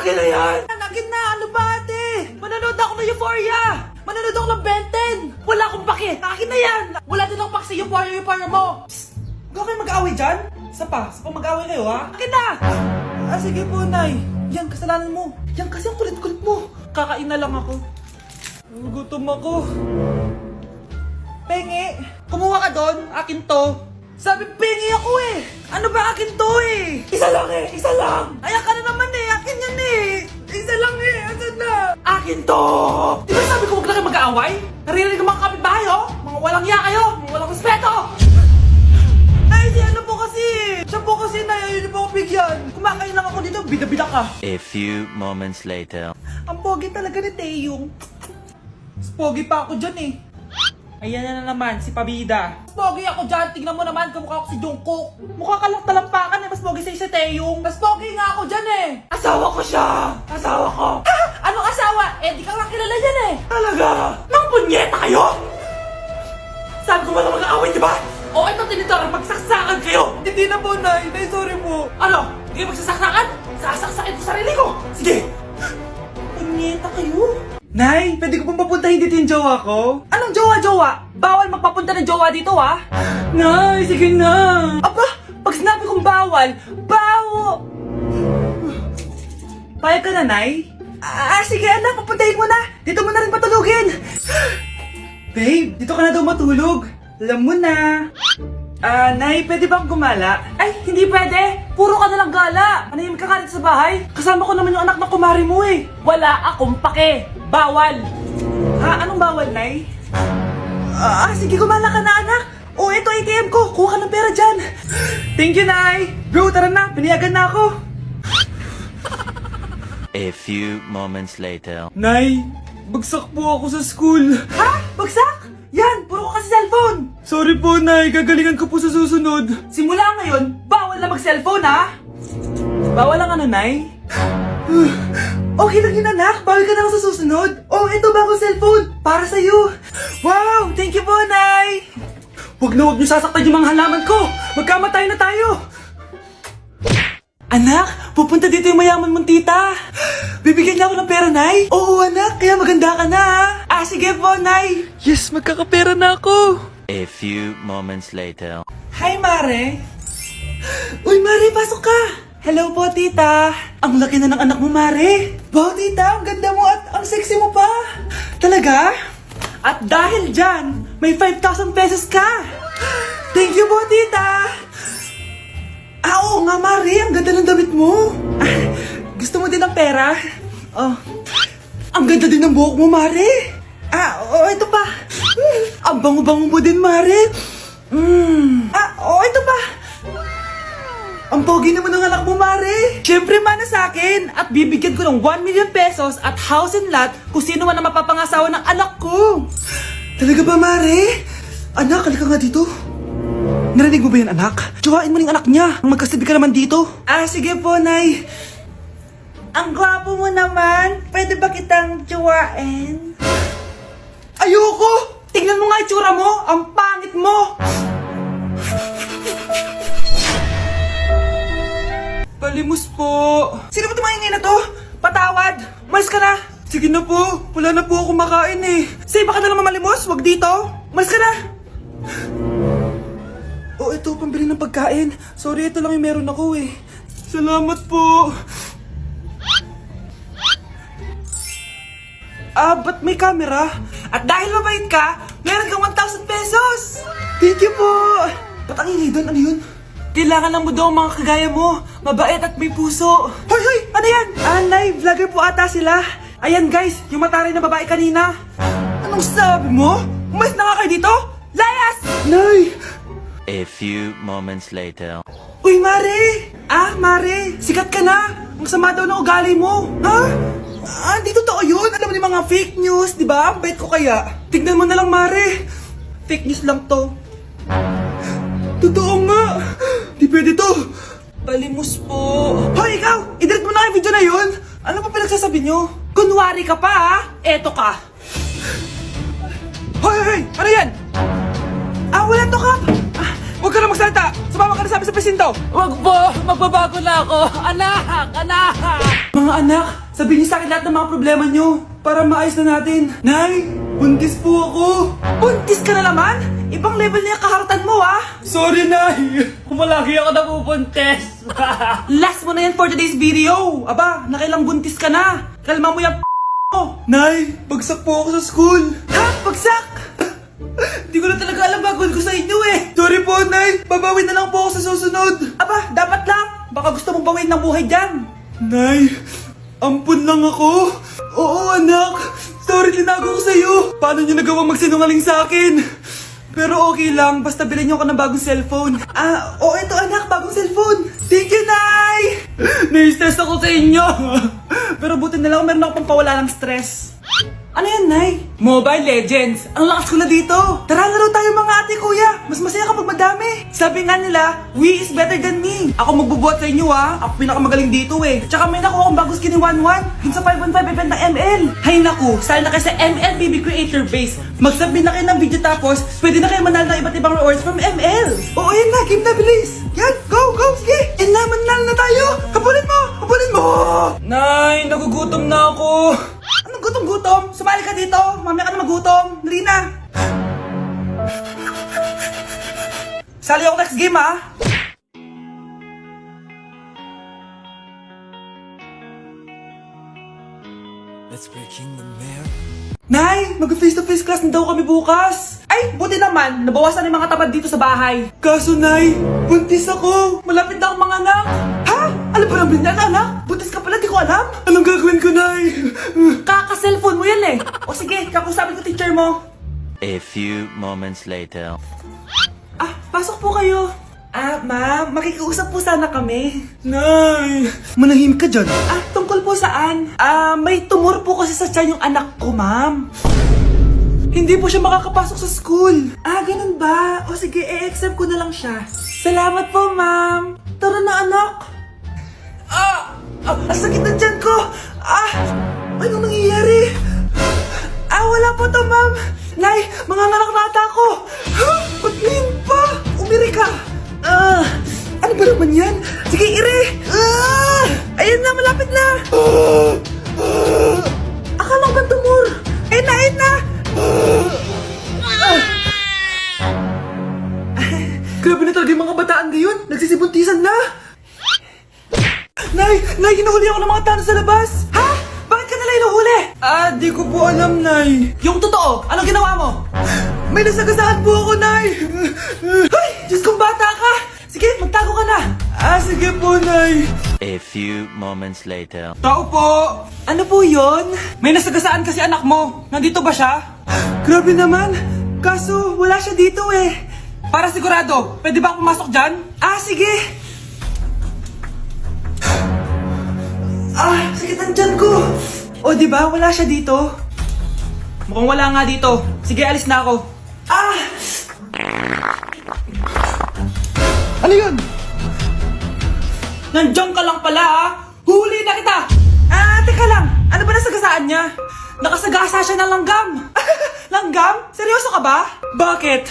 Akin na yan! Akin na! Ano ba ate? Manonood ako ng Euphoria! Manonood ako ng Ben 10! Wala akong pake! Akin na yan! Wala din akong pake sa Euphoria mo! Psst! Huwag kayo mag-away dyan? Isa pa mag-away kayo ha? Akin na! Sige po, Nay. Yan, kasalanan mo. Yan kasi ang kulit-kulit mo. Kakain na lang ako. Gutom ako. Pengi, kumuha ka doon. Akin to. Sabi, pengi ako eh. Ano ba akin to eh? Isa lang eh, isa lang. Ayan ka na naman eh, akin yan eh. Isa lang eh, asan na? Akin to. Di ba sabi ko huwag lang kayo mag-aaway? Naririnig ang mga kapitbahay oh. Mga walang iya kayo, mga walang respeto. Ay, si ano po kasi. Siya po kasi na, yun po ako bigyan. Kumakain lang ako dito, bida-bida ka. A few moments later. Ang pogi talaga ni Taeyong. Mas pogi pa ako dyan eh. Ayan na naman, si Pabida. Mas pogi ako dyan, tignan mo naman, kamukha ako si Jungkook. Mukha ka lang talampakan eh, mas pogi sa'yo si Taeyong. Mas pogi nga ako dyan eh. Asawa ko siya! Asawa ko! Ha? Anong asawa? Eh, di ka nga kilala dyan eh. Talaga? Nang punyeta kayo? Sabi ko wala mag-aaway, di ba? O ito tinitorang magsaksakan kayo! Hindi na po, Nay. Nay, sorry po. Ano? Hindi kayo magsasaksakan? Sasaksakin ko sarili ko! Sige! Punyeta kayo? Nay, pwede ko pong papuntahin dito yung jowa ko? Anong jowa-jowa? Bawal magpapunta ng jowa dito, ha? Nay, sige na! Aba, pag sinabi kong bawal, Payag ka na, Nay? Sige anak, papuntahin mo na! Dito mo na rin patulugin! Babe, dito ka na daw matulog. Alam mo na. Nay, pwede bang gumala? Ay, hindi pwede. Puro ka nalang gala. Manahimik ka dito sa bahay. Kasama ko naman yung anak ng kumari mo eh. Wala akong pake. Bawal. Ha? Anong bawal, Nay? Sige, gumala ka na, anak. Ito ATM ko. Kuha ka ng pera dyan. Thank you, Nay. Bro, tara na. Piniyagan na ako. A few moments later. Nay, bagsak po ako sa school. Ha? Bagsak? Yan, puro ka kasi cellphone. Sorry po, Nay. Gagalingan ko po sa susunod. Simula ngayon, bawal na mag-cellphone, ha? Bawal lang ano, Nay? Okay lang yun, anak. Bawal ka na sa susunod. Ito bagong cellphone. Para sa'yo. Wow, thank you po, Nay. Huwag niyo sasaktan yung mga halaman ko. Magkamatay na tayo. Anak, pupunta dito yung mayaman mong tita. Bibigyan niya ako ng pera, Nay? Oo, anak. Kaya maganda ka na, ha? Sige po, Nay. Yes, magkakapera na ako. A few moments later. Hi, Mare. Uy, Mare, pasok ka. Hello po, tita. Ang laki na ng anak mo, Mare. Wow, tita, ang ganda mo at ang sexy mo pa. Talaga? At dahil dyan, may 5,000 pesos ka. Thank you po, tita. Oo nga, Mare. Ang ganda ng damit mo. Gusto mo din ng pera? Ang ganda din ng buhok mo, Mare. Ito pa. Ang bango-bango mo din, Mare. Ito pa. Ang pogi naman ng anak mo, Mare. Siyempre, mana sa akin. At bibigyan ko ng 1 million pesos at house and lot kung sino man ang mapapangasawa ng anak ko. Talaga ba, Mare? Anak, halika nga dito. Narinig mo ba yan, anak? Tsuwain mo ng anak niya. Magkasabi ka naman dito. Sige po, Nay. Ang gwapo mo naman. Pwede ba kitang tsuwain? Ayoko! Tingnan mo nga itsura mo. Ang pangit mo. Palimos po. Sino ba tumingin na to? Patawad. Malis ka na. Sige na po. Wala na po ako makain eh. Say, baka na lang mamalimos. Wag dito. Malis ka na. Ito, pambili ng pagkain. Sorry, ito lang yung meron ako eh. Salamat po. Ba't may camera? At dahil mabait ka, meron kang 1,000 pesos! Thank you po! Ba't ang ingay doon? Ano yun? Kailangan lang mo daw ang mga kagaya mo. Mabait at may puso. Hoy! Ano yan? Nay, vlogger po ata sila. Ayan guys, yung mataray na babae kanina. Anong sabi mo? Umalis na nga kayo dito? Layas! Nay! A few moments later. Uy, Mare! Mare, sikat ka na! Ang sama daw ng ugali mo! Ha? Di totoo yun! Alam mo yung mga fake news, di ba? Ang bait ko kaya. Tignan mo na lang, Mare! Fake news lang to. Totoo nga! Di pwede to! Palimos po! Hoy, ikaw! I-delete mo na yung video na yun! Ano pa pinagsasabi nyo? Kunwari ka pa, ha? Eto ka! Hoy! Ano yan? Wala to, Kap! Huwag ka na magsalita! Sumama ka na sa amin sa presinto! Huwag po! Magbabago na ako! Anak! Mga Mga anak, sabihin niyo sa akin lahat ng mga problema niyo para maayos na natin. Nay, buntis po ako. Buntis ka na naman? Ibang level na yung kaharatan mo, ah. Sorry, Nay. Kumalagi ako nabubuntis. Last mo na yan for today's video. Aba, nakailang buntis ka na. Kalma mo yung mo. Nay, bagsak po ako sa school. Ha? Bagsak? Hindi ko na talaga alam bagol ko sa inyo eh. Sorry po, Nay. Babawi na lang po ako sa susunod. Aba, dapat lang. Baka gusto mong bawiin ng buhay dyan. Nay, ampun lang ako. Oo, anak. Sorry, tinago ko sa'yo. Paano niyo nagawang magsinungaling sa akin? Pero okay lang, basta bilhin niyo ako ng bagong cellphone. Oo, ito anak, bagong cellphone. Thank you, Nay! Nai-stress ako sa inyo. Pero buti na lang, meron ako pampawala ng stress. Ano yan, Nay? Mobile Legends. Ang lakas ko na dito. Tara, laro tayo mga ate, kuya. Mas masaya kapag madami. Sabi nga nila, we is better than me. Ako magbubuhat sa inyo, ha. Ako pinakamagaling dito, eh. Tsaka may nakuha akong bagong skin ni 1-1. Dun sa 515 event ng ML. Hay naku, sali na kayo sa ML BB Creator Base. Mag-submit na kayo ng video tapos, pwede na kayo manalo ng iba't ibang rewards from ML. Oo, yan na. Game na, bilis. Yan, go, go, sige. Yan na, manalo na tayo. Habulin mo, habulin mo. Nay, nagugutom na ako. Anong gutom-gutom? Sumali ka dito. Mamaya ka na magutom. Dali na. Sali ako next game, ha? Let's breaking the mirror. Nay, mag-face-to-face class na daw kami bukas. Ay, buti naman. Nabawasan yung mga tamad dito sa bahay. Kaso, Nay, buntis ako. Malapit na akong mga anak. Ha? Alam ba namin yan, anak? Buntis ka pala, di ko alam. Anong gagawin ko, Nay? Kaka-cellphone mo yan eh. O sige, kakusapin ko teacher mo. A few moments later. Pasok po kayo. Ma'am, makikiusap po sana kami. Nay, manahimik ka dyan. Tungkol po saan? May tumor po kasi sa tiyan yung anak ko, ma'am. Hindi po siya makakapasok sa school. Ganun ba? O sige, i-accept ko na lang siya. Salamat po, ma'am. Tara na, anak. Ang sakit ng tiyan ko. Anong nangyayari? Wala po to, ma'am. Nay, manganganak na ata ako. Ba't ngayon pa? Umiri ka. Ano ba naman yan? Sige, ire! Ayan na, malapit na! Akala ko ba tumor? Ayun na, ayun na! Grabe na talaga yung mga bataan ngayon! Nagsisibuntisan na! Nay! Nay, hinuhuli ako ng mga tano sa labas! Ha? Bakit ka nila hinuhuli? Di ko po alam, Nay. Yung totoo, anong ginawa mo? May nasagasaan po ako, Nay! Ay! Diyos kong bata ka! Sige, magtago ka na! Sige po, Nay. A few moments later. Tao po! Ano po yon? May nasagasaan kasi anak mo. Nandito ba siya? Grabe naman. Kaso, wala siya dito eh. Para sigurado, pwede ba ako pumasok dyan? Sige. Sakit ang tiyan ko. O, di ba? Wala siya dito. Mukhang wala nga dito. Sige, alis na ako. Ano yun? Nandiyan ka lang pala, ha? Huli na kita! Teka lang. Ano ba nasagasaan niya? Nakasagasa siya ng langgam. Langgam? Seryoso ka ba? Bakit?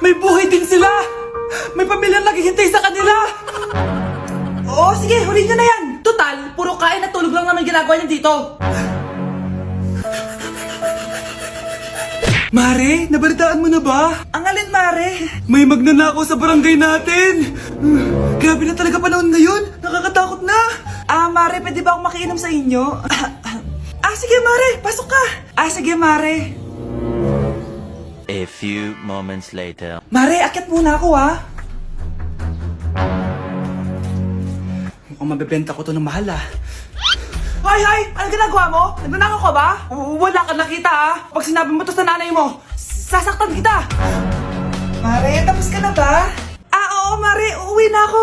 May buhay din sila. May pamilyang naghihintay sa kanila. Oo, sige. Huli niya na yan. Total, puro kain at tulog lang naman ginagawa niya dito. Mare, nabalitaan mo na ba? Ang alin, Mare? May magnanakaw sa barangay natin. Grabe na talaga panahon ngayon. Nakakatakot na. Mare, pwede ba akong makiinom sa inyo? Sige, Mare. Pasok ka. Sige, Mare. A few moments later. Mare, akyat muna ako, ha? Mukhang mabebenta ko to ng mahal, ha? Hoy! Ano ginagawa mo? Nagnanakaw ka ba? Wala ka nakita, ha? Pag sinabi mo to sa nanay mo, sasaktan kita! Mare, tapos ka na ba? Oo, Mare. Uuwi na ako.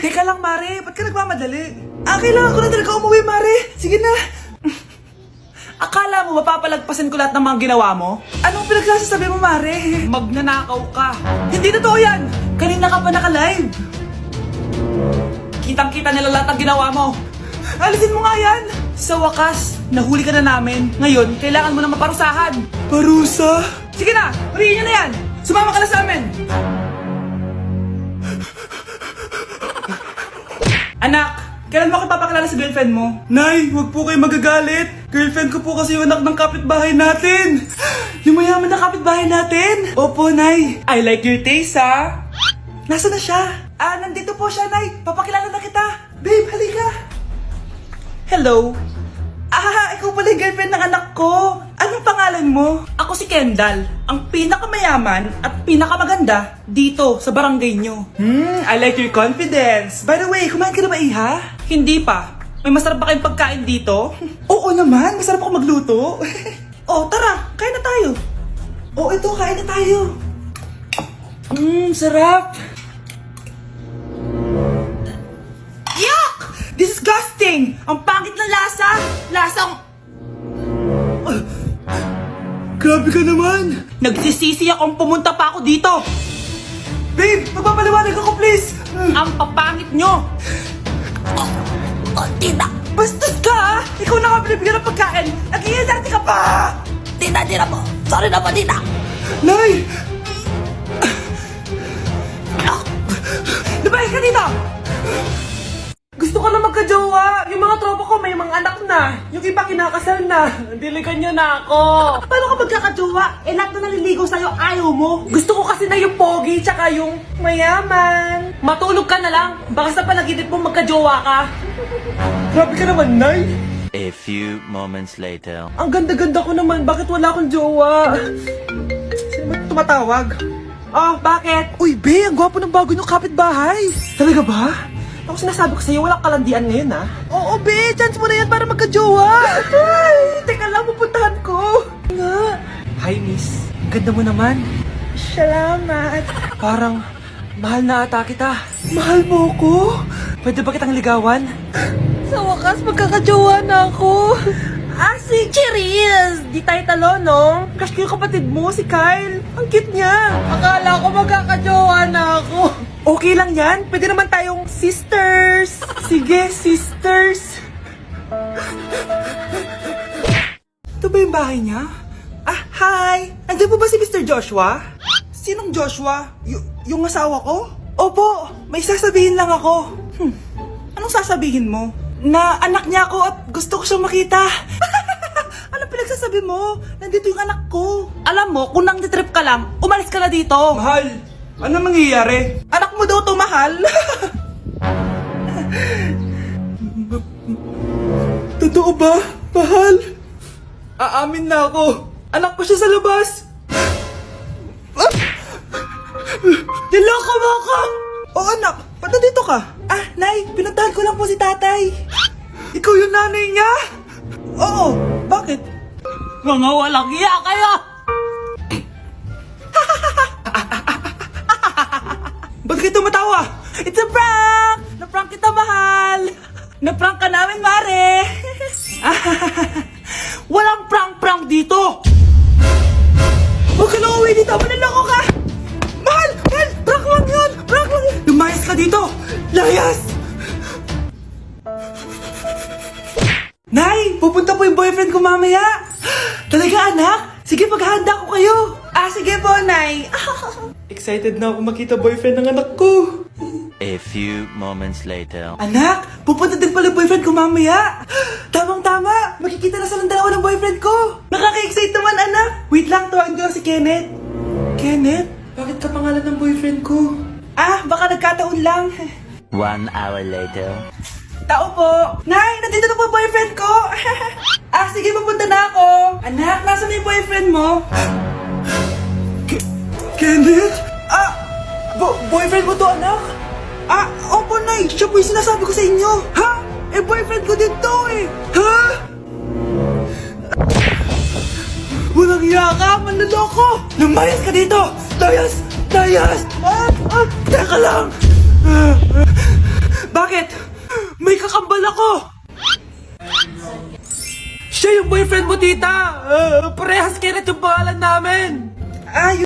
Teka lang, Mare. Ba't ka nagmamadali? Kailangan ko na talaga umuwi, Mare. Sige na. Akala mo mapapalagpasan ko lahat ng mga ginawa mo? Anong pinagsasasabi mo, Mare? Magnanakaw ka. Hindi totoo yan. Kanina ka pa naka-live. Kitang-kita nila lahat ng ginawa mo. Alisin mo nga yan! Sa wakas, nahuli ka na namin. Ngayon, kailangan mo na maparusahan. Parusa? Sige na! Huliin niyo na yan! Sumama ka na sa amin! Anak, Kailan mo ako papakilala sa girlfriend mo? Nay, wag po kayo magagalit. Girlfriend ko po kasi yung anak ng kapitbahay natin. Yung mayaman na kapitbahay natin. Opo, Nay. I like your taste, ha? Nasaan na siya? Nandito po siya, Nay. Papakilala na kita. Babe, halika. Hello. Ikaw pala yung girlfriend ng anak ko. Anong pangalan mo? Ako si Kendall, ang pinakamayaman at pinakamaganda dito sa barangay nyo. I like your confidence. By the way, kumain ka na ba, Iha? Hindi pa. May masarap ba kayong pagkain dito? Oo naman, masarap ako magluto. Tara, kain na tayo. Ito, kain na tayo. Sarap. Yuck! Disgusting! Ang pangit na lasa! Lasang... Grabe ka naman! Nagsisisi akong pumunta pa ako dito! Babe, magpapaliwanag ako please! Ang papangit nyo! Tita! Bastos ka ha! Ikaw na nga binibigyan ng pagkain! Nag-iinarte ka pa! Tita, po! Sorry na po, tita! Nay! Lumayas ka dito! Gusto ko na magka-jowa. Yung mga tropa ko may mga anak na. Yung iba kinakasal na. Diligan nyo na ako. Paano ka magkaka-jowa? Lahat na naliligaw sa'yo, ayaw mo. Gusto ko kasi na yung pogi tsaka yung mayaman. Matulog ka na lang. Baka sa panaginip mo magka-jowa ka. Grabe ka naman, Nay. A few moments later. Ang ganda-ganda ko naman. Bakit wala akong jowa? Sino ba tumatawag? Bakit? Uy, Be, ang gwapo ng bago niyong kapitbahay. Talaga ba? Ako sinasabi ko sa'yo, walang kalandian ngayon, ha? Oo, Be! Chance mo na yan para magka-jowa! Ay! Teka lang, pupuntahan ko! Nga! Hi, miss. Ganda mo naman. Salamat. Parang, mahal na ata kita. Mahal mo ko? Pwede ba kitang ligawan? Sa wakas, magkaka-jowa na ako. Si Cherise! Di tayo talo, no? Crush ko yung kapatid mo, si Kyle. Ang cute niya. Akala ko magkaka-jowa na ako. Okay lang yan. Pwede naman tayong sisters. Sige, sisters. Ito ba yung bahay niya? Hi! Nandiyan po ba si Mr. Joshua? Sinong Joshua? Yung asawa ko? Opo, may sasabihin lang ako. Anong sasabihin mo? Na anak niya ako at gusto ko siyang makita. Anong pinagsasabi mo? Nandito yung anak ko. Alam mo, kung nang trip ka lang, umalis ka na dito. Mahal, ano mangyayari? Anak mo daw to, mahal. Totoo ba, mahal? Aamin na ako. Anak ko siya sa labas. Niloko mo ako! Oh anak, ba't nandito ka? Nay, pinuntahan ko lang po si tatay. Ikaw yung nanay niya? Oo, bakit? Mga walang iya kayo! Ba't kayo tumatawa? It's a prank! Na-prank kita, mahal! Na-prank ka namin, Mare! Walang prank-prank dito! Huwag ka na uwi dito! Manaloko ka! Mahal! Mahal! Prank lang yun! Prank lang yun! Lumayas ka dito! Layas! Nay! Pupunta po yung boyfriend ko mamaya! Talaga, anak? Sige, paghahanda ko kayo! Sige po, Nay! Excited na ako makita boyfriend ng anak ko! A few moments later. Anak! Pupunta din pala yung boyfriend ko mamaya! Tamang-tama! Makikita na silang dalawa ng boyfriend ko! Nakaka-excite naman, anak! Wait lang, tawagin ko si Kenneth. Kenneth? Bakit ka pangalan ng boyfriend ko? Baka nagkataon lang. 1 hour later. Tao po! Nay! Nandito na po yung boyfriend ko! Sige, pupunta na ako! Anak, nasa na yung boyfriend mo? Kenneth? Boyfriend mo to, anak? Opo, Nay! Siya po yung sinasabi ko sa inyo! Ha? Boyfriend ko din to eh! Ha? Walang iya ka! Manloloko! Lumayas ka dito! Layas! Layas! Teka lang! Bakit? May kakambal ako! Siya yung boyfriend mo, tita! Parehas Kenneth yung pangalan namin!